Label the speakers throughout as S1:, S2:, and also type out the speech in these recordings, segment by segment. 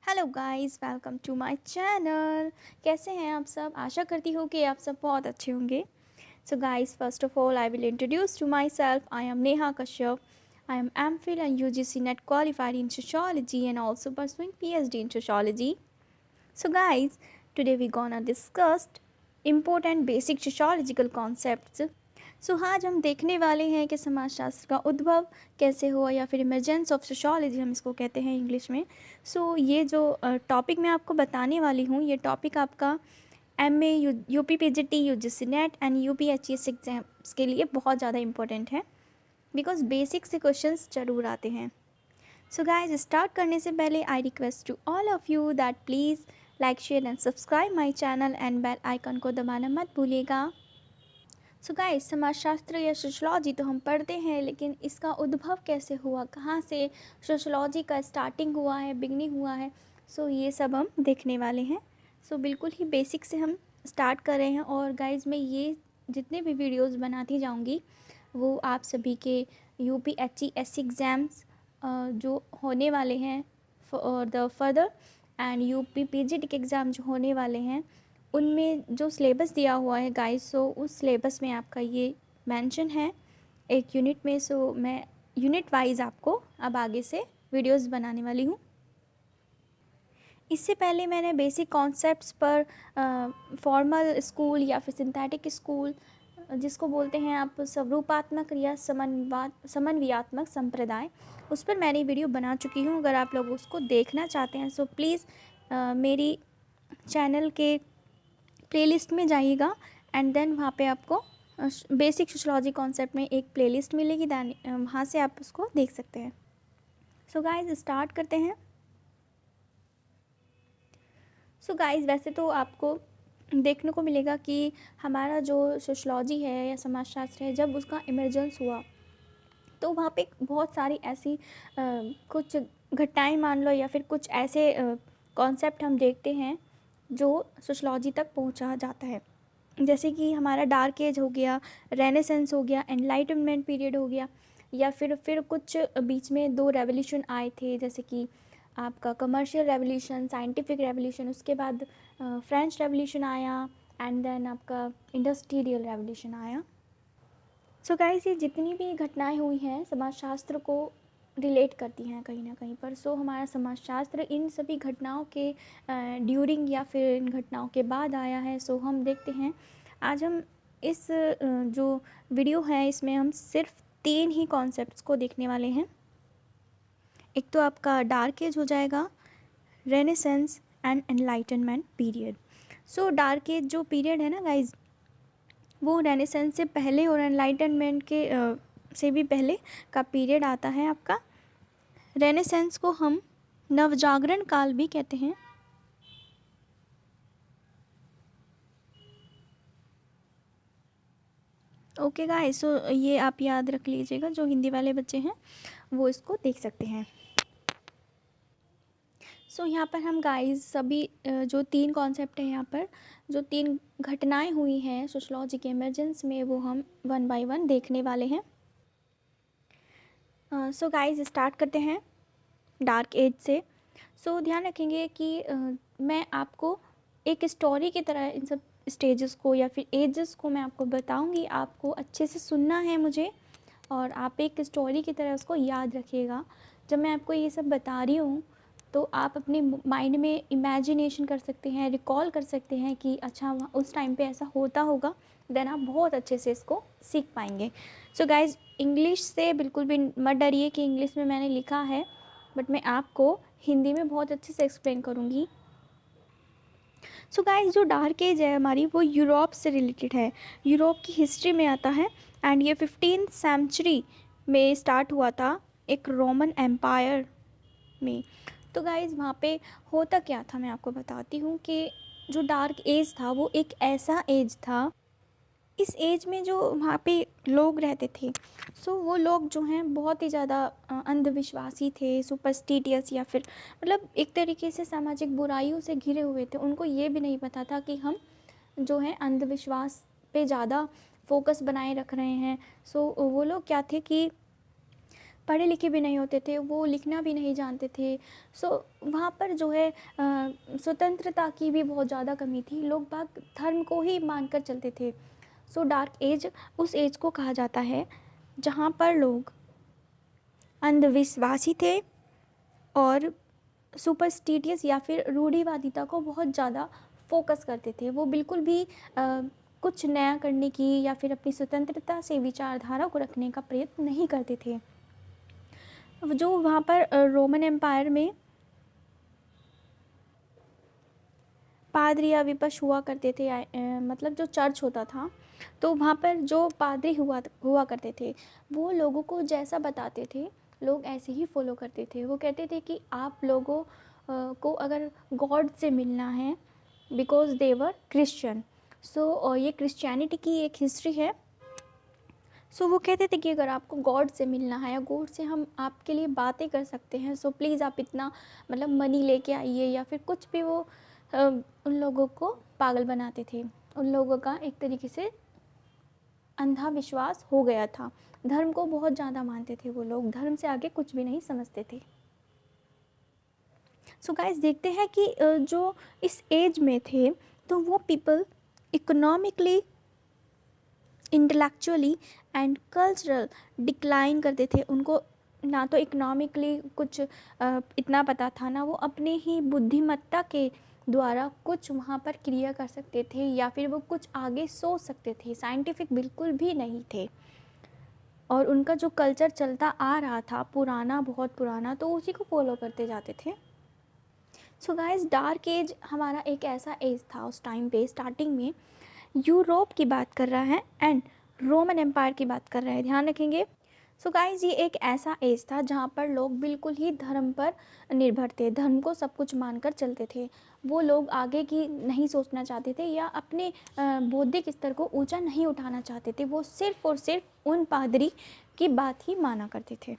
S1: Hello guys, welcome to my channel. कैसे हैं आप सब? आशा करती हूँ कि आप सब बहुत अच्छे होंगे। So guys, first of all I will introduce to myself. I am Neha Kashyap. I am MPhil and UGC NET qualified in sociology and also pursuing PhD in sociology. So guys, today we gonna discuss important basic sociological concepts. सो आज हम देखने वाले हैं कि समाजशास्त्र का उद्भव कैसे हुआ, या फिर इमरजेंस ऑफ सोशोलॉजी हम इसको कहते हैं इंग्लिश में। ये जो टॉपिक मैं आपको बताने वाली हूँ, ये टॉपिक आपका MA UP PGT UGC NET and UPHES exams के लिए बहुत ज़्यादा इंपॉर्टेंट है, बिकॉज बेसिक से क्वेश्चंस ज़रूर आते हैं। सो गाइज, स्टार्ट करने से पहले I request to all of you that please like, share and subscribe my channel and bell icon को दबाना मत भूलिएगा। सो गाइस, समाजशास्त्र या सोशलॉजी तो हम पढ़ते हैं, लेकिन इसका उद्भव कैसे हुआ, कहाँ से सोशलॉजी का स्टार्टिंग हुआ है, बिगनिंग हुआ है, ये सब हम देखने वाले हैं। बिल्कुल ही बेसिक से हम स्टार्ट कर रहे हैं। और गाइस, मैं ये जितने भी वीडियोस बनाती जाऊंगी वो आप सभी के UPHES एग्ज़ाम्स जो होने वाले हैं the further and UP PGT के एग्ज़ाम जो होने वाले हैं, उनमें जो सिलेबस दिया हुआ है गाइस, उस सिलेबस में आपका ये मेंशन है एक यूनिट में। मैं यूनिट वाइज आपको अब आगे से वीडियोस बनाने वाली हूँ। इससे पहले मैंने बेसिक कॉन्सेप्ट्स पर फॉर्मल स्कूल या फिर सिंथेटिक स्कूल, जिसको बोलते हैं आप स्वरूपात्मक या समन्वयात्मक संप्रदाय, उस पर मैंने वीडियो बना चुकी हूँ। अगर आप लोग उसको देखना चाहते हैं प्लीज़ मेरी चैनल के प्लेलिस्ट में जाइएगा एंड देन वहाँ पे आपको बेसिक सोशलॉजी कॉन्सेप्ट में एक प्लेलिस्ट मिलेगी, दैन वहाँ से आप उसको देख सकते हैं। गाइज, स्टार्ट करते हैं। गाइज, वैसे तो आपको देखने को मिलेगा कि हमारा जो सोशलॉजी है या समाजशास्त्र है, जब उसका इमरजेंस हुआ तो वहाँ पे बहुत सारी ऐसी कुछ घटनाएं मान लो, या फिर कुछ ऐसे कॉन्सेप्ट हम देखते हैं जो सोशलॉजी तक पहुंचा जाता है। जैसे कि हमारा डार्क एज हो गया, रेनेसेंस हो गया, एनलाइटनमेंट पीरियड हो गया, या फिर कुछ बीच में दो रेवोल्यूशन आए थे, जैसे कि आपका कमर्शियल रेवोल्यूशन, साइंटिफिक रेवोल्यूशन, उसके बाद फ्रेंच रेवोल्यूशन आया, एंड देन आपका इंडस्ट्रियल रेवोल्यूशन आया। गाइस, ये जितनी भी घटनाएं हुई हैं समाजशास्त्र को रिलेट करती हैं कहीं ना कहीं पर। हमारा समाजशास्त्र इन सभी घटनाओं के ड्यूरिंग या फिर इन घटनाओं के बाद आया है। हम देखते हैं, आज हम इस जो वीडियो है इसमें हम सिर्फ 3 ही कॉन्सेप्ट्स को देखने वाले हैं। एक तो आपका डार्क एज हो जाएगा, renaissance and enlightenment period. Dark age जो पीरियड है ना गाइज, वो रेनेसेंस से पहले और एनलाइटनमेंट के से भी पहले का पीरियड आता है आपका। रेनेसेंस को हम नवजागरण काल भी कहते हैं। ओके गाइस, ये आप याद रख लीजिएगा, जो हिंदी वाले बच्चे हैं वो इसको देख सकते हैं। यहाँ पर हम गाइस सभी जो 3 कॉन्सेप्ट हैं, यहाँ पर जो 3 घटनाएं हुई हैं सोशलॉजी के इमरजेंस में, वो हम 1 बाय 1 देखने वाले हैं। गाइस, स्टार्ट करते हैं डार्क एज से। ध्यान रखेंगे कि मैं आपको एक स्टोरी की तरह इन सब स्टेजेस को या फिर एजेस को मैं आपको बताऊंगी। आपको अच्छे से सुनना है मुझे, और आप एक स्टोरी की तरह उसको याद रखिएगा। जब मैं आपको ये सब बता रही हूँ तो आप अपने माइंड में इमेजिनेशन कर सकते हैं, रिकॉल कर सकते हैं कि अच्छा उस टाइम पे ऐसा होता होगा, देन आप बहुत अच्छे से इसको सीख पाएंगे। गाइज, इंग्लिश से बिल्कुल भी मत डरिए कि इंग्लिश में मैंने लिखा है, बट मैं आपको हिंदी में बहुत अच्छे से एक्सप्लेन करूँगी। गाइज, जो डार्क एज है हमारी, वो यूरोप से रिलेटेड है, यूरोप की हिस्ट्री में आता है। एंड ये 15th सेंचुरी में स्टार्ट हुआ था एक रोमन एम्पायर में। गाइज, वहाँ पे होता क्या था मैं आपको बताती हूँ कि जो डार्क एज था वो एक ऐसा एज था, इस एज में जो वहाँ पे लोग रहते थे, वो लोग जो हैं बहुत ही ज़्यादा अंधविश्वासी थे, सुपरस्टिटियस, या फिर मतलब एक तरीके से सामाजिक बुराइयों से घिरे हुए थे। उनको ये भी नहीं पता था कि हम जो है अंधविश्वास पे ज़्यादा फोकस बनाए रख रहे हैं। वो लोग क्या थे कि पढ़े लिखे भी नहीं होते थे, वो लिखना भी नहीं जानते थे। सो वहाँ पर जो है स्वतंत्रता की भी बहुत ज़्यादा कमी थी, लोग बाग धर्म को ही मानकर चलते थे। सो डार्क एज उस एज को कहा जाता है जहाँ पर लोग अंधविश्वासी थे और सुपरस्टिटियस या फिर रूढ़िवादिता को बहुत ज़्यादा फोकस करते थे। वो बिल्कुल भी कुछ नया करने की या फिर अपनी स्वतंत्रता से विचारधारा को रखने का प्रयत्न नहीं करते थे। जो वहाँ पर रोमन एम्पायर में पादरी या विपश हुआ करते थे, मतलब जो चर्च होता था, तो वहाँ पर जो पादरी हुआ करते थे वो लोगों को जैसा बताते थे लोग ऐसे ही फॉलो करते थे। वो कहते थे कि आप लोगों को अगर गॉड से मिलना है, बिकॉज दे वर क्रिश्चियन। सो ये क्रिश्चियनिटी की एक हिस्ट्री है। सो वो कहते थे कि अगर आपको गॉड से मिलना है या गॉड से हम आपके लिए बातें कर सकते हैं, सो प्लीज़ आप इतना मतलब मनी लेके आइए, या फिर कुछ भी। वो उन लोगों को पागल बनाते थे। उन लोगों का एक तरीके से अंधा विश्वास हो गया था। धर्म को बहुत ज़्यादा मानते थे वो लोग, धर्म से आगे कुछ भी नहीं समझते थे। सो गाइस देखते हैं कि जो इस एज में थे तो वो people economically, intellectually and cultural decline करते थे। उनको ना तो इकोनॉमिकली कुछ इतना पता था, ना वो अपने ही बुद्धिमत्ता के द्वारा कुछ वहाँ पर क्रिया कर सकते थे या फिर वो कुछ आगे सोच सकते थे। साइंटिफिक बिल्कुल भी नहीं थे। और उनका जो कल्चर चलता आ रहा था पुराना, बहुत पुराना, तो उसी को फॉलो करते जाते थे। सो गाइस डार्क एज हमारा एक ऐसा एज था उस टाइम पे। स्टार्टिंग में यूरोप की बात कर रहा है एंड रोमन एम्पायर की बात कर रहा है, ध्यान रखेंगे। सो गाइस ये एक ऐसा एज था जहाँ पर लोग बिल्कुल ही धर्म पर निर्भर थे, धर्म को सब कुछ मानकर चलते थे। वो लोग आगे की नहीं सोचना चाहते थे या अपने बौद्धिक स्तर को ऊंचा नहीं उठाना चाहते थे। वो सिर्फ और सिर्फ उन पादरी की बात ही माना करते थे।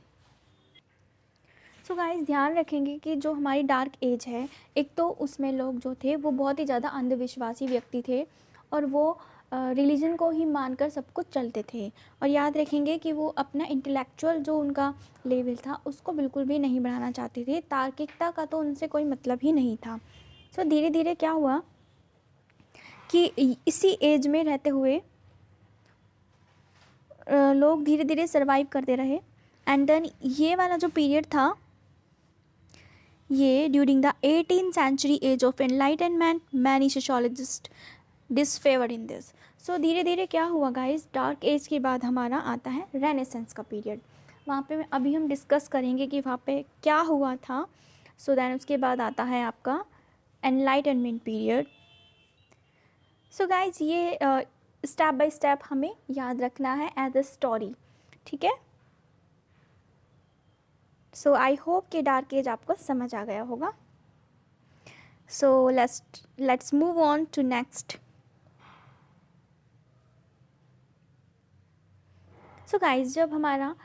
S1: सो गाइस ध्यान रखेंगे कि जो हमारी डार्क एज है, एक तो उसमें लोग जो थे वो बहुत ही ज़्यादा अंधविश्वासी व्यक्ति थे और वो रिलीजन को ही मानकर सब कुछ चलते थे। और याद रखेंगे कि वो अपना इंटेलेक्चुअल जो उनका लेवल था उसको बिल्कुल भी नहीं बढ़ाना चाहते थे। तार्किकता का तो उनसे कोई मतलब ही नहीं था। सो धीरे धीरे क्या हुआ कि इसी एज में रहते हुए लोग धीरे धीरे सर्वाइव करते रहे। एंड देन ये वाला जो पीरियड था, ये during the 18th century age of enlightenment, many sociologist disfavour in this. So धीरे धीरे क्या हुआ गाइस, डार्क एज के बाद हमारा आता है रेनेसेंस का पीरियड। वहाँ पे अभी हम डिस्कस करेंगे कि वहाँ पे क्या हुआ था। सो देन उसके बाद आता है आपका एनलाइटनमेंट पीरियड। सो गाइस ये स्टेप बाय स्टेप हमें याद रखना है एज अ स्टोरी, ठीक है। सो आई होप कि डार्क एज आपको समझ आ गया होगा। So let's move on to next. So guys जब हमारा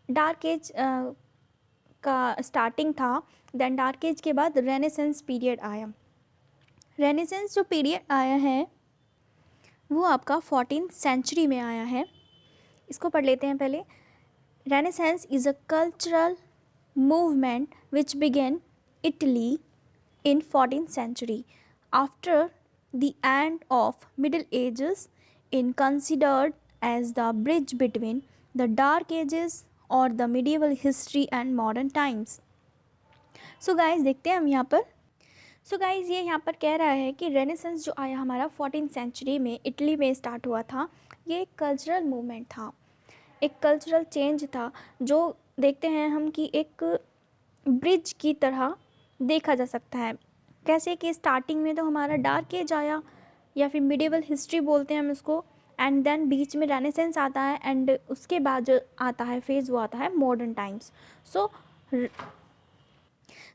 S1: डार्क एज का स्टार्टिंग था, देन डार्क एज के बाद रेनेसेंस पीरियड आया। रेनेसेंस जो पीरियड आया है वो आपका 14th सेंचुरी में आया है। इसको पढ़ लेते हैं पहले। Renaissance is a cultural movement which begin Italy in 14th century after the end of Middle Ages, in considered as the bridge between the Dark Ages or the medieval history and modern times. So guys देखते हैं हम यहाँ पर। So guys ये यहाँ पर कह रहा है कि रेनेसेंस जो आया हमारा 14th सेंचुरी में इटली में स्टार्ट हुआ था, ये एक कल्चरल मूवमेंट था, एक कल्चरल चेंज था जो देखते हैं हम कि एक ब्रिज की तरह देखा जा सकता है। कैसे कि स्टार्टिंग में तो हमारा डार्क एज आया या फिर मिडिवल हिस्ट्री बोलते हैं हम इसको, एंड देन बीच में रेनेसेंस आता है एंड उसके बाद जो आता है फेज़ वो आता है मॉडर्न टाइम्स।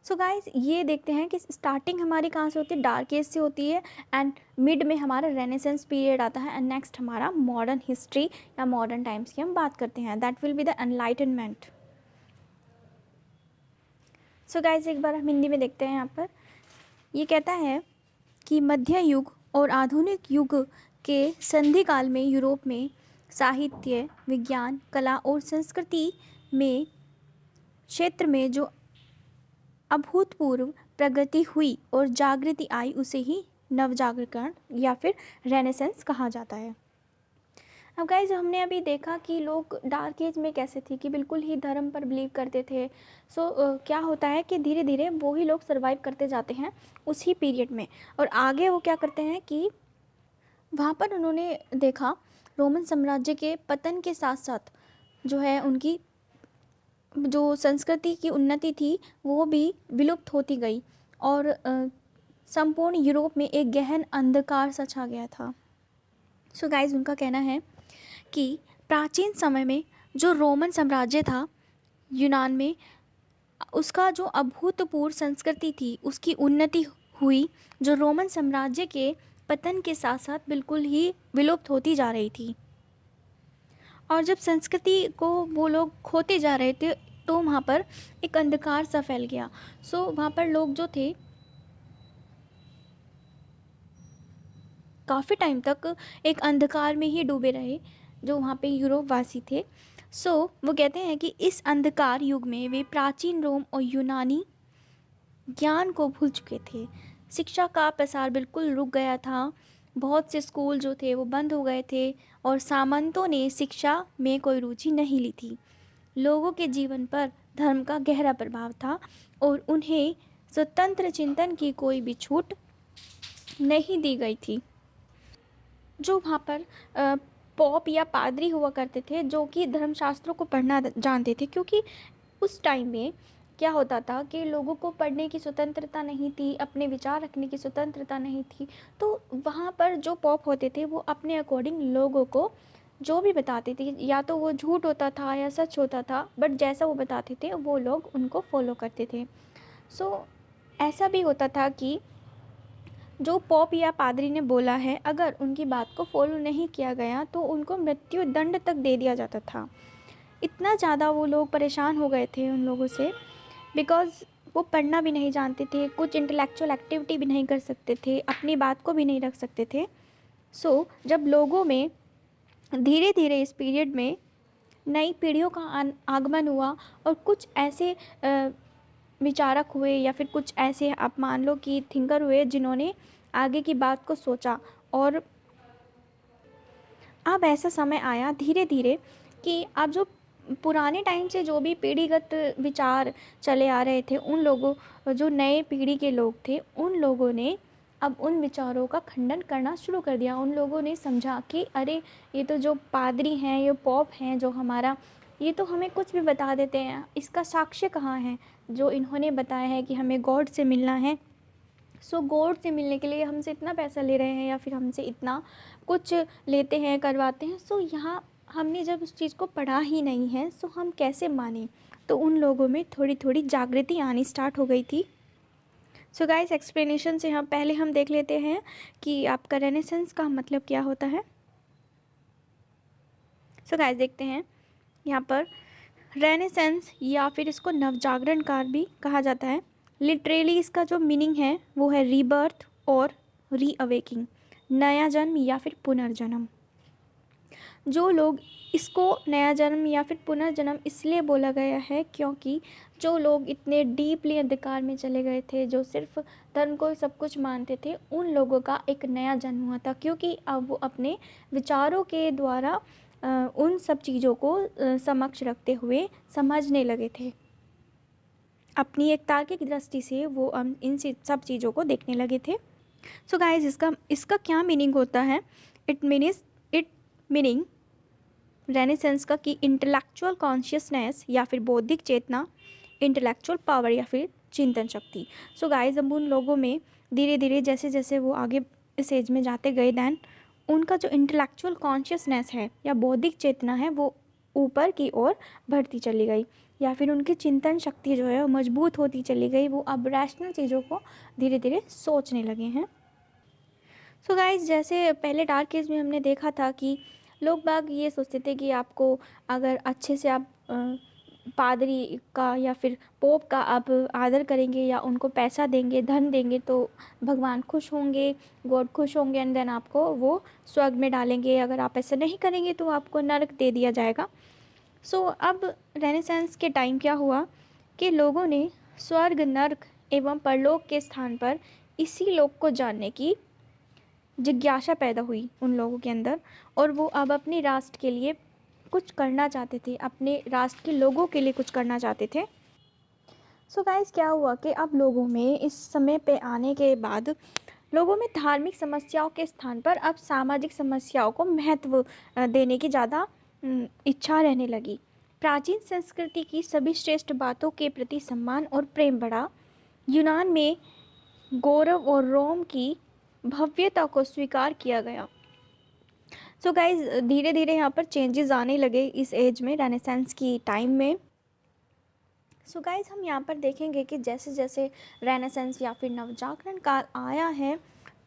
S1: सो गाइस ये देखते हैं कि स्टार्टिंग हमारी कहाँ से होती है, डार्क एज से होती है एंड मिड में हमारा रेनेसेंस पीरियड आता है एंड नेक्स्ट हमारा मॉडर्न हिस्ट्री या मॉडर्न टाइम्स की हम बात करते हैं, that will be the enlightenment. So guys एक बार हम हिंदी में देखते हैं। यहाँ पर ये कहता है कि मध्य युग और आधुनिक युग के संधि काल में यूरोप में साहित्य, विज्ञान, कला और संस्कृति में क्षेत्र में जो अभूतपूर्व प्रगति हुई और जागृति आई उसे ही नवजागरण या फिर रेनेसेंस कहा जाता है। अब गाइज हमने अभी देखा कि लोग डार्क एज में कैसे थे कि बिल्कुल ही धर्म पर बिलीव करते थे। क्या होता है कि धीरे धीरे वो ही लोग सर्वाइव करते जाते हैं उसी पीरियड में, और आगे वो क्या करते हैं कि वहाँ पर उन्होंने देखा रोमन साम्राज्य के पतन के साथ साथ जो है उनकी जो संस्कृति की उन्नति थी वो भी विलुप्त होती गई, और संपूर्ण यूरोप में एक गहन अंधकार सा छा गया था। सो गाइज उनका कहना है कि प्राचीन समय में जो रोमन साम्राज्य था यूनान में, उसका जो अभूतपूर्व संस्कृति थी उसकी उन्नति हुई, जो रोमन साम्राज्य के पतन के साथ साथ बिल्कुल ही विलुप्त होती जा रही थी। और जब संस्कृति को वो लोग खोते जा रहे थे तो वहाँ पर एक अंधकार सा फैल गया। वहाँ पर लोग जो थे काफ़ी टाइम तक एक अंधकार में ही डूबे रहे, जो वहाँ पे यूरोप वासी थे। वो कहते हैं कि इस अंधकार युग में वे प्राचीन रोम और यूनानी ज्ञान को भूल चुके थे। शिक्षा का प्रसार बिल्कुल रुक गया था, बहुत से स्कूल जो थे वो बंद हो गए थे, और सामंतों ने शिक्षा में कोई रुचि नहीं ली थी। लोगों के जीवन पर धर्म का गहरा प्रभाव था और उन्हें स्वतंत्र चिंतन की कोई भी छूट नहीं दी गई थी। जो वहाँ पर पॉप या पादरी हुआ करते थे जो कि धर्मशास्त्रों को पढ़ना जानते थे, क्योंकि उस टाइम में क्या होता था कि लोगों को पढ़ने की स्वतंत्रता नहीं थी, अपने विचार रखने की स्वतंत्रता नहीं थी। तो वहाँ पर जो पॉप होते थे वो अपने अकॉर्डिंग लोगों को जो भी बताते थे, या तो वो झूठ होता था या सच होता था, बट जैसा वो बताते थे वो लोग उनको फॉलो करते थे। ऐसा भी होता था कि जो पॉप या पादरी ने बोला है अगर उनकी बात को फॉलो नहीं किया गया तो उनको मृत्यु दंड तक दे दिया जाता था। इतना ज़्यादा वो लोग परेशान हो गए थे उन लोगों से, बिकॉज़ वो पढ़ना भी नहीं जानते थे, कुछ इंटेलेक्चुअल एक्टिविटी भी नहीं कर सकते थे, अपनी बात को भी नहीं रख सकते थे। जब लोगों में धीरे धीरे इस पीरियड में नई पीढ़ियों का आगमन हुआ और कुछ ऐसे विचारक हुए या फिर कुछ ऐसे आप मान लो कि थिंकर हुए जिन्होंने आगे की बात को सोचा, और अब ऐसा समय आया धीरे धीरे कि अब जो पुराने टाइम से जो भी पीढ़ीगत विचार चले आ रहे थे, उन लोगों जो नए पीढ़ी के लोग थे उन लोगों ने अब उन विचारों का खंडन करना शुरू कर दिया। उन लोगों ने समझा कि अरे ये तो जो पादरी हैं, ये पॉप हैं जो हमारा, ये तो हमें कुछ भी बता देते हैं, इसका साक्ष्य कहाँ है जो इन्होंने बताया है कि हमें गॉड से मिलना है। गॉड से मिलने के लिए हमसे इतना पैसा ले रहे हैं या फिर हमसे इतना कुछ लेते हैं, करवाते हैं। यहाँ हमने जब उस चीज़ को पढ़ा ही नहीं है हम कैसे माने। तो उन लोगों में थोड़ी थोड़ी जागृति आनी स्टार्ट हो गई थी। गाइस एक्सप्लेनेशन से हम देख लेते हैं कि आपका रेनेसेंस का मतलब क्या होता है। गाइस देखते हैं यहाँ पर रेनेसेंस या फिर इसको नवजागरण काल भी कहा जाता है। लिटरेली इसका जो मीनिंग है वो है रीबर्थ और रीअवेकिंग, नया जन्म या फिर पुनर्जन्म। जो लोग इसको नया जन्म या फिर पुनर्जन्म इसलिए बोला गया है क्योंकि जो लोग इतने डीपली अंधकार में चले गए थे, जो सिर्फ धर्म को सब कुछ मानते थे, उन लोगों का एक नया जन्म हुआ था, क्योंकि अब वो अपने विचारों के द्वारा उन सब चीज़ों को समक्ष रखते हुए समझने लगे थे। अपनी एक तार्किक दृष्टि से वो इन सब चीज़ों को देखने लगे थे। गाइस इसका क्या मीनिंग होता है? इट मीनिंग रेनेसेंस का कि इंटेलेक्चुअल कॉन्शियसनेस या फिर बौद्धिक चेतना, इंटेलेक्चुअल पावर या फिर चिंतन शक्ति। गाइस अब उन लोगों में धीरे धीरे जैसे जैसे वो आगे इस एज में जाते गए, दैन उनका जो इंटेलेक्चुअल कॉन्शियसनेस है या बौद्धिक चेतना है वो ऊपर की ओर बढ़ती चली गई, या फिर उनकी चिंतन शक्ति जो है वो मजबूत होती चली गई। वो अब रैशनल चीज़ों को धीरे धीरे सोचने लगे हैं। गाइस जैसे पहले डार्क एज में हमने देखा था कि लोग बाग ये सोचते थे कि आपको अगर अच्छे से आप पादरी का या फिर पोप का आप आदर करेंगे या उनको पैसा देंगे, धन देंगे, तो भगवान खुश होंगे, गॉड खुश होंगे, एंड देन आपको वो स्वर्ग में डालेंगे। अगर आप ऐसा नहीं करेंगे तो आपको नरक दे दिया जाएगा। अब रेनेसेंस के टाइम क्या हुआ कि लोगों ने स्वर्ग, नर्क एवं परलोक के स्थान पर इसी लोक को जानने की जिज्ञासा पैदा हुई उन लोगों के अंदर, और वो अब अपने राष्ट्र के लिए कुछ करना चाहते थे, अपने राष्ट्र के लोगों के लिए कुछ करना चाहते थे। सो गाइस, क्या हुआ कि अब लोगों में इस समय पे आने के बाद लोगों में धार्मिक समस्याओं के स्थान पर अब सामाजिक समस्याओं को महत्व देने की ज़्यादा इच्छा रहने लगी। प्राचीन संस्कृति की सभी श्रेष्ठ बातों के प्रति सम्मान और प्रेम बढ़ा। यूनान में गौरव और रोम की भव्यता को स्वीकार किया गया। सो गाइज, धीरे धीरे यहाँ पर चेंजेस आने लगे इस एज में, रेनेसेंस की टाइम में। सो गाइज, हम यहाँ पर देखेंगे कि जैसे जैसे रेनेसेंस या फिर नवजागरण काल आया है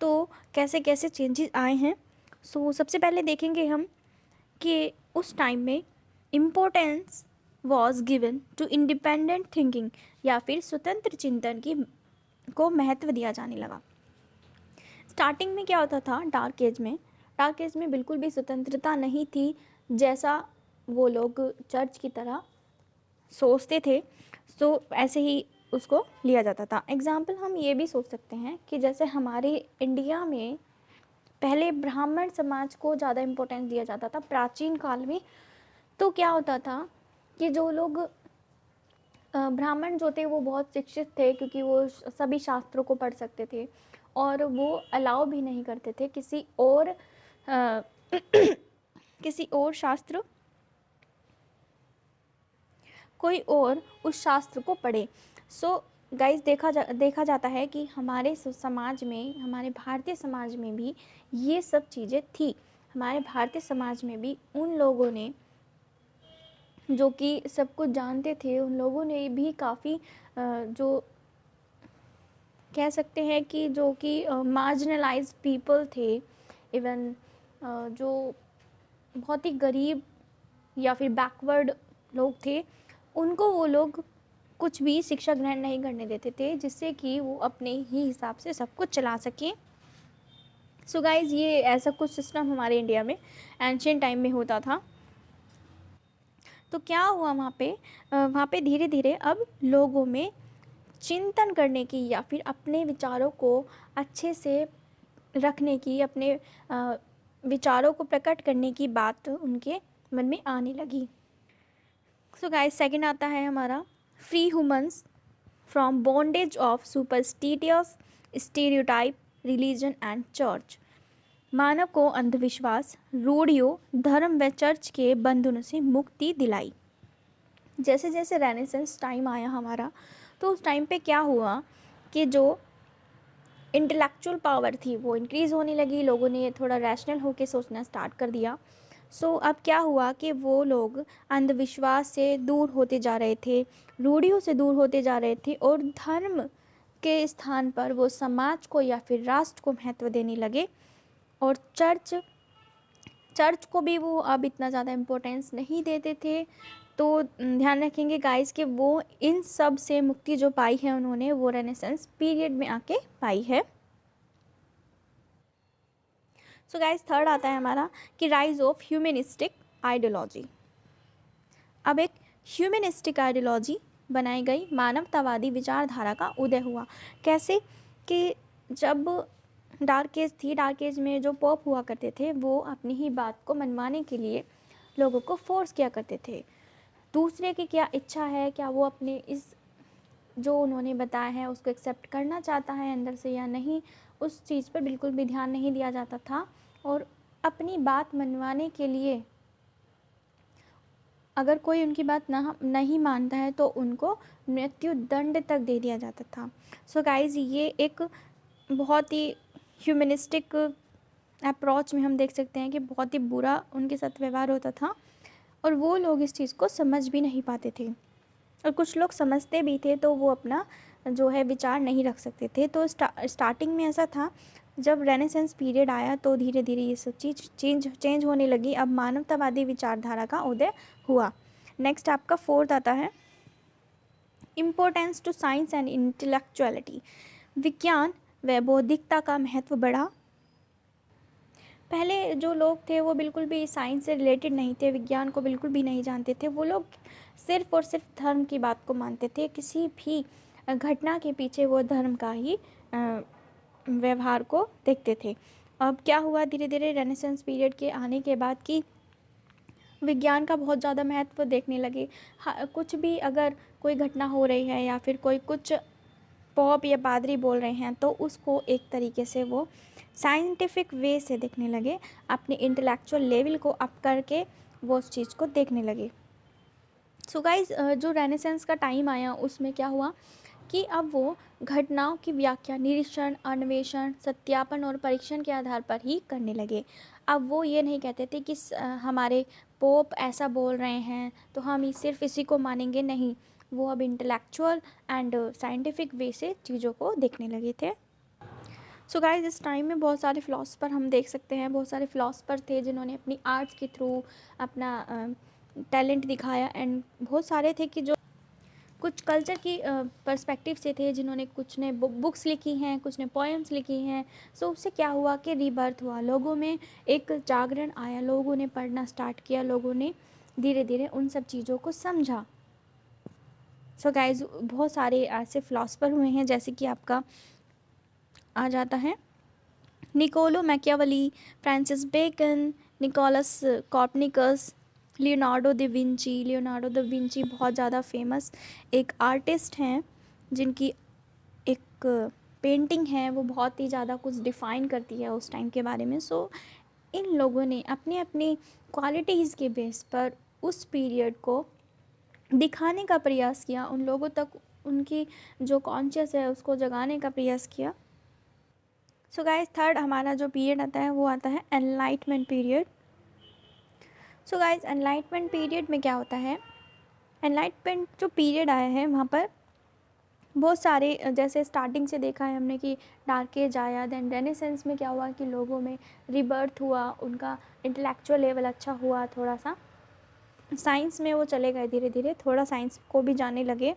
S1: तो कैसे कैसे चेंजेस आए हैं। सो सबसे पहले देखेंगे हम कि उस टाइम में importance was given to independent thinking, या फिर स्वतंत्र चिंतन की को महत्व दिया जाने लगा। स्टार्टिंग में क्या होता था, डार्क एज में बिल्कुल भी स्वतंत्रता नहीं थी, जैसा वो लोग चर्च की तरह सोचते थे, तो ऐसे ही उसको लिया जाता था। एग्जाम्पल हम ये भी सोच सकते हैं कि जैसे हमारे इंडिया में पहले ब्राह्मण समाज को ज़्यादा इम्पोर्टेंस दिया जाता था प्राचीन काल में। तो क्या होता था कि जो लोग ब्राह्मण जो थे वो बहुत शिक्षित थे, क्योंकि वो सभी शास्त्रों को पढ़ सकते थे, और वो अलाउ भी नहीं करते थे किसी और किसी और शास्त्र, कोई और उस शास्त्र को पढ़े। सो गाइस, देखा जाता है कि हमारे समाज में, हमारे भारतीय समाज में भी ये सब चीज़ें थी। हमारे भारतीय समाज में भी उन लोगों ने जो कि सब कुछ जानते थे, उन लोगों ने भी काफ़ी जो कह सकते हैं कि जो कि मार्जिनलाइज्ड पीपल थे, इवन जो बहुत ही गरीब या फिर बैकवर्ड लोग थे, उनको वो लोग कुछ भी शिक्षा ग्रहण नहीं करने देते थे, जिससे कि वो अपने ही हिसाब से सब कुछ चला सकें। सो गाइज, ये ऐसा कुछ सिस्टम हमारे इंडिया में एंशिएंट टाइम में होता था। तो क्या हुआ वहाँ पे धीरे धीरे अब लोगों में चिंतन करने की, या फिर अपने विचारों को अच्छे से रखने की, अपने विचारों को प्रकट करने की बात उनके मन में आने लगी। सो गाइस, सेकंड आता है हमारा free humans from bondage of superstitious stereotype religion and church. मानव को अंधविश्वास, रूढ़ियों, धर्म व चर्च के बंधनों से मुक्ति दिलाई। जैसे जैसे रेनेसेंस टाइम आया हमारा, तो उस टाइम पे क्या हुआ कि जो इंटेलेक्चुअल पावर थी वो इंक्रीज़ होने लगी, लोगों ने थोड़ा रैशनल होकर सोचना स्टार्ट कर दिया। सो अब क्या हुआ कि वो लोग अंधविश्वास से दूर होते जा रहे थे, रूढ़ियों से दूर होते जा रहे थे, और धर्म के स्थान पर वो समाज को या फिर राष्ट्र को महत्व देने लगे, और चर्च को भी वो अब इतना ज़्यादा इम्पोर्टेंस नहीं देते थे। तो ध्यान रखेंगे गाइस कि वो इन सब से मुक्ति जो पाई है उन्होंने, वो रेनेसेंस पीरियड में आके पाई है। सो गाइस, थर्ड आता है हमारा कि राइज ऑफ ह्यूमनिस्टिक आइडियोलॉजी। अब एक ह्यूमनिस्टिक आइडियोलॉजी बनाई गई, मानवतावादी विचारधारा का उदय हुआ। कैसे कि जब डार्क एज थी, डार्क एज में जो पॉप हुआ करते थे वो अपनी ही बात को मनवाने के लिए लोगों को फोर्स किया करते थे। दूसरे की क्या इच्छा है, क्या वो अपने इस जो उन्होंने बताया है उसको एक्सेप्ट करना चाहता है अंदर से या नहीं, उस चीज़ पर बिल्कुल भी ध्यान नहीं दिया जाता था। और अपनी बात मनवाने के लिए अगर कोई उनकी बात नहीं मानता है तो उनको मृत्यु दंड तक दे दिया जाता था। सो गाइज, ये एक बहुत ही ह्यूमनिस्टिक अप्रोच में हम देख सकते हैं कि बहुत ही बुरा उनके साथ व्यवहार होता था, और वो लोग इस चीज़ को समझ भी नहीं पाते थे, और कुछ लोग समझते भी थे तो वो अपना जो है विचार नहीं रख सकते थे। तो स्टार्टिंग में ऐसा था, जब रेनेसेंस पीरियड आया तो धीरे धीरे ये सब चीज़ चेंज होने लगी। अब मानवतावादी विचारधारा का उदय हुआ। नेक्स्ट आपका फोर्थ आता है importance to science and intellectuality. विज्ञान व बौद्धिकता का महत्व बढ़ा। पहले जो लोग थे वो बिल्कुल भी साइंस से रिलेटेड नहीं थे, विज्ञान को बिल्कुल भी नहीं जानते थे। वो लोग सिर्फ़ और सिर्फ धर्म की बात को मानते थे, किसी भी घटना के पीछे वो धर्म का ही व्यवहार को देखते थे। अब क्या हुआ धीरे धीरे रेनेसेंस पीरियड के आने के बाद कि विज्ञान का बहुत ज़्यादा महत्व देखने लगे। कुछ भी अगर कोई घटना हो रही है या फिर कोई कुछ पॉप या पादरी बोल रहे हैं तो उसको एक तरीके से वो साइंटिफिक वे से देखने लगे, अपने इंटेलेक्चुअल लेवल को अप करके वो उस चीज़ को देखने लगे। सो गाइज जो रेनेसेंस का टाइम आया उसमें क्या हुआ कि अब वो घटनाओं की व्याख्या निरीक्षण, अन्वेषण, सत्यापन और परीक्षण के आधार पर ही करने लगे। अब वो ये नहीं कहते थे कि हमारे पोप ऐसा बोल रहे हैं तो हम सिर्फ इसी को मानेंगे, नहीं, वो अब इंटेलेक्चुअल एंड साइंटिफिक वे से चीज़ों को देखने लगे थे। सो गाइज इस टाइम में बहुत सारे फ़िलासफ़र हम देख सकते हैं, बहुत सारे फ़िलासफ़र थे जिन्होंने अपनी आर्ट्स के थ्रू अपना टैलेंट दिखाया, एंड बहुत सारे थे कि जो कुछ कल्चर की पर्सपेक्टिव से थे, जिन्होंने कुछ ने बुक्स लिखी हैं, कुछ ने पोएम्स लिखी हैं। सो उससे क्या हुआ कि रीबर्थ हुआ, लोगों में एक जागरण आया, लोगों ने पढ़ना स्टार्ट किया, लोगों ने धीरे धीरे उन सब चीज़ों को समझा। सो गाइज बहुत सारे ऐसे फ़िलासफ़र हुए हैं, जैसे कि आपका आ जाता है Niccolo Machiavelli, Francis Bacon, Nicolaus Copernicus, Leonardo da Vinci. Leonardo da Vinci बहुत ज़्यादा फेमस एक आर्टिस्ट हैं, जिनकी एक पेंटिंग है वो बहुत ही ज़्यादा कुछ डिफ़ाइन करती है उस टाइम के बारे में। सो इन लोगों ने अपने अपनी क्वालिटीज़ के बेस पर उस पीरियड को दिखाने का प्रयास किया, उन लोगों तक उनकी जो कॉन्शियस है उसको जगाने का प्रयास किया। सो गाइस थर्ड हमारा जो पीरियड आता है वो आता है enlightenment period. So guys enlightenment period में क्या होता है, एनलाइटमेंट जो पीरियड आया है वहाँ पर बहुत सारे, जैसे स्टार्टिंग से देखा है हमने कि डार्क एज आया, देन रेनेसेंस में क्या हुआ कि लोगों में रिबर्थ हुआ, उनका इंटेलेक्चुअल लेवल अच्छा हुआ, थोड़ा सा साइंस में वो चले गए, धीरे धीरे थोड़ा साइंस को भी जानने लगे।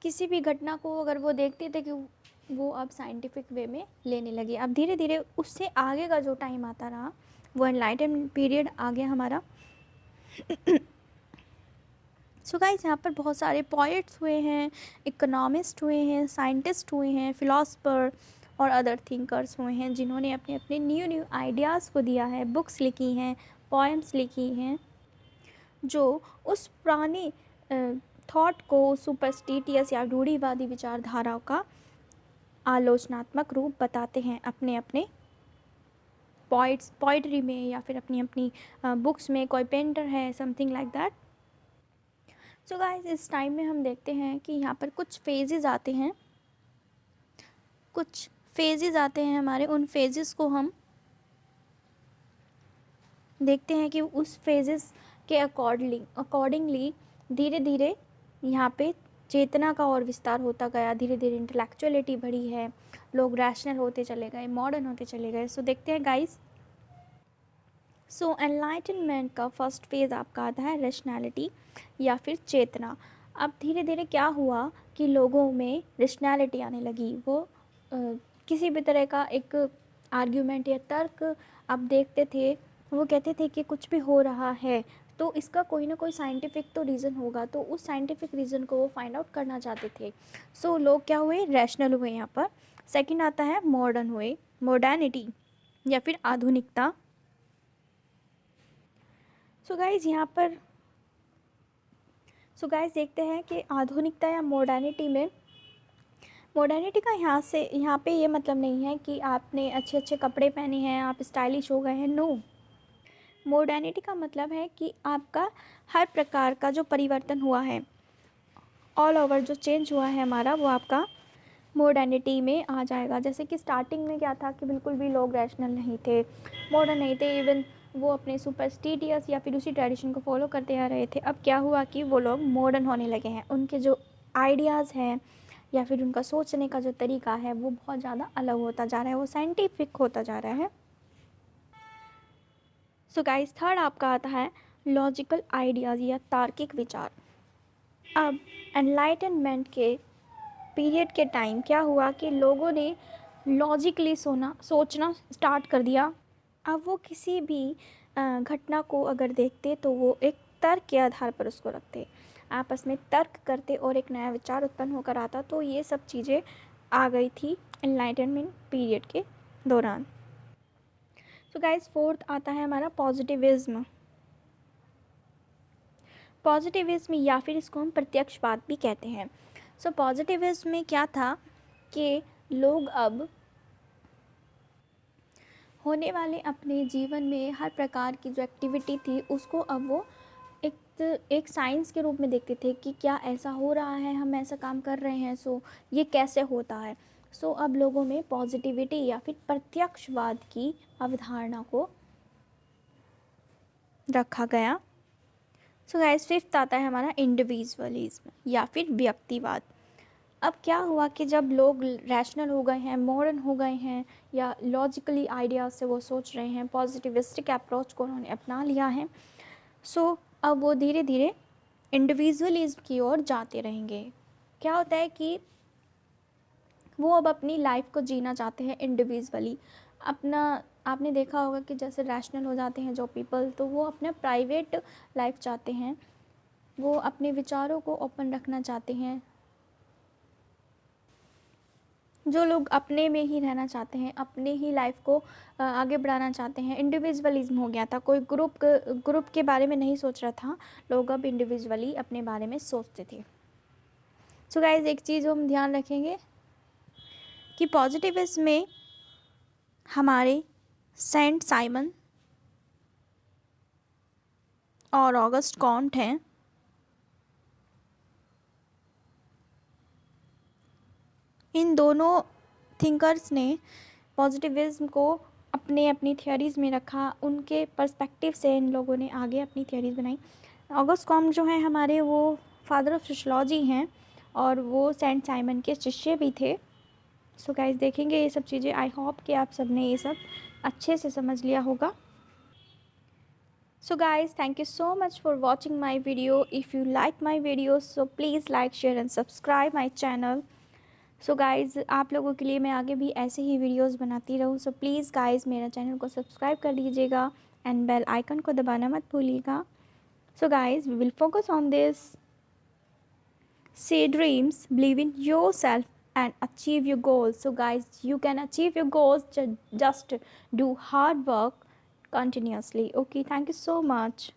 S1: किसी भी घटना को अगर वो देखते थे कि वो अब साइंटिफिक वे में लेने लगे। अब धीरे धीरे उससे आगे का जो टाइम आता रहा वो एनलाइटमेंट पीरियड आ गया हमारा। सो गाइस यहाँ पर बहुत सारे पोएट्स हुए हैं, इकोनॉमिस्ट हुए हैं, साइंटिस्ट हुए हैं, फिलोसफर और अदर थिंकर्स हुए हैं, जिन्होंने अपने अपने न्यू आइडियाज़ को दिया है, बुक्स लिखी हैं, पोएम्स लिखी हैं, जो उस पुरानी थॉट को, सुपरस्टिटियस या रूढ़िवादी विचारधाराओं का आलोचनात्मक रूप बताते हैं अपने अपने पोइट्री में या फिर अपनी अपनी बुक्स में। कोई पेंटर है, something like that. So guys इस टाइम में हम देखते हैं कि यहाँ पर कुछ फेजेस आते हैं, कुछ फेजेस आते हैं हमारे, उन फेजेस को हम देखते हैं कि उस फेजेस के अकॉर्डिंगली धीरे धीरे यहाँ पे चेतना का और विस्तार होता गया, धीरे धीरे इंटेलेक्चुअलिटी बढ़ी है, लोग रैशनल होते चले गए, मॉडर्न होते चले गए। सो देखते हैं गाइस। सो एनलाइटनमेंट का फर्स्ट फेज़ आपका आता है रैशनैलिटी या फिर चेतना। अब धीरे धीरे क्या हुआ कि लोगों में रैशनैलिटी आने लगी, वो किसी भी तरह का एक आर्ग्यूमेंट या तर्क अब देखते थे, वो कहते थे कि कुछ भी हो रहा है तो इसका कोई ना कोई साइंटिफिक तो रीज़न होगा, तो उस साइंटिफिक रीज़न को वो फाइंड आउट करना चाहते थे। सो लोग क्या हुए, रैशनल हुए यहाँ पर। सेकंड आता है मॉडर्न हुए, मॉडर्निटी या फिर आधुनिकता। सो गाइज देखते हैं कि आधुनिकता या मॉडर्निटी में, मॉडर्निटी का यहाँ पे ये मतलब नहीं है कि आपने अच्छे अच्छे कपड़े पहने हैं, आप स्टाइलिश हो गए हैं, नो। मॉडर्निटी का मतलब है कि आपका हर प्रकार का जो परिवर्तन हुआ है, ऑल ओवर जो चेंज हुआ है हमारा, वो आपका मॉडर्निटी में आ जाएगा। जैसे कि स्टार्टिंग में क्या था कि बिल्कुल भी लोग रैशनल नहीं थे, मॉडर्न नहीं थे, इवन वो अपने सुपरस्टिटियस या फिर उसी ट्रेडिशन को फॉलो करते आ रहे थे। अब क्या हुआ कि वो लोग मॉडर्न होने लगे हैं, उनके जो आइडियाज़ हैं या फिर उनका सोचने का जो तरीका है वो बहुत ज़्यादा अलग होता जा रहा है, वो साइंटिफिक होता जा रहा है। सो गाइस थर्ड आपका आता है लॉजिकल आइडियाज़ या तार्किक विचार। अब एनलाइटनमेंट के पीरियड के टाइम क्या हुआ कि लोगों ने लॉजिकली सोचना स्टार्ट कर दिया। अब वो किसी भी घटना को अगर देखते तो वो एक तर्क के आधार पर उसको रखते। आपस में तर्क करते और एक नया विचार उत्पन्न होकर आता। तो ये सब चीज़ें आ गई थी एनलाइटनमेंट पीरियड के दौरान। सो गाइस, फोर्थ आता है हमारा पॉजिटिविज्म। पॉजिटिविज्म या फिर इसको हम प्रत्यक्षवाद भी कहते हैं। सो पॉजिटिविज्म में क्या था कि लोग अब होने वाले अपने जीवन में हर प्रकार की जो एक्टिविटी थी उसको अब वो एक साइंस के रूप में देखते थे कि क्या ऐसा हो रहा है, हम ऐसा काम कर रहे हैं, सो ये कैसे होता है। सो अब लोगों में पॉजिटिविटी या फिर प्रत्यक्षवाद की अवधारणा को रखा गया। सो गाइस, फिफ्थ आता है हमारा इंडिविजुअलिज्म या फिर व्यक्तिवाद। अब क्या हुआ कि जब लोग रैशनल हो गए हैं, मॉडर्न हो गए हैं, या लॉजिकली आइडियाज से वो सोच रहे हैं, पॉजिटिविस्टिक अप्रोच को उन्होंने अपना लिया है, सो अब वो धीरे धीरे इंडिविजुअलिज्म की ओर जाते रहेंगे। क्या होता है कि वो अब अपनी लाइफ को जीना चाहते हैं इंडिविजुअली। अपना आपने देखा होगा कि जैसे रैशनल हो जाते हैं जो पीपल, तो वो अपना प्राइवेट लाइफ चाहते हैं, वो अपने विचारों को ओपन रखना चाहते हैं। जो लोग अपने में ही रहना चाहते हैं, अपने ही लाइफ को आगे बढ़ाना चाहते हैं, इंडिविजुअलिज्म हो गया था। कोई ग्रुप के बारे में नहीं सोच रहा था, लोग अब इंडिविजुअली अपने बारे में सोचते थे। सो गाइज, एक चीज़ हम ध्यान रखेंगे कि पॉजिटिविज्म में हमारे सेंट साइमन और ऑगस्ट कॉन्ट हैं। इन दोनों थिंकर्स ने पॉजिटिविज्म को अपने अपनी थियोरीज़ में रखा। उनके पर्सपेक्टिव से इन लोगों ने आगे अपनी थियोरीज़ बनाई। ऑगस्ट कॉन्ट जो हैं हमारे, वो फादर ऑफ सोशियोलॉजी हैं और वो सेंट साइमन के शिष्य भी थे। सो गाइस, देखेंगे ये सब चीज़ें। आई होप कि आप सब ने ये सब अच्छे से समझ लिया होगा। So guys, thank you so much for watching my video. If you like my videos, so please like, share and subscribe my channel. So guys, आप लोगों के लिए मैं आगे भी ऐसे ही वीडियोस बनाती रहूँ। So please guys, मेरा चैनल को सब्सक्राइब कर लीजिएगा एंड बेल आइकन को दबाना मत भूलिएगा। So guys, we will focus on this. Say dreams, believe in yourself and achieve your goals. So guys, you can achieve your goals, just do hard work continuously. Okay, thank you so much.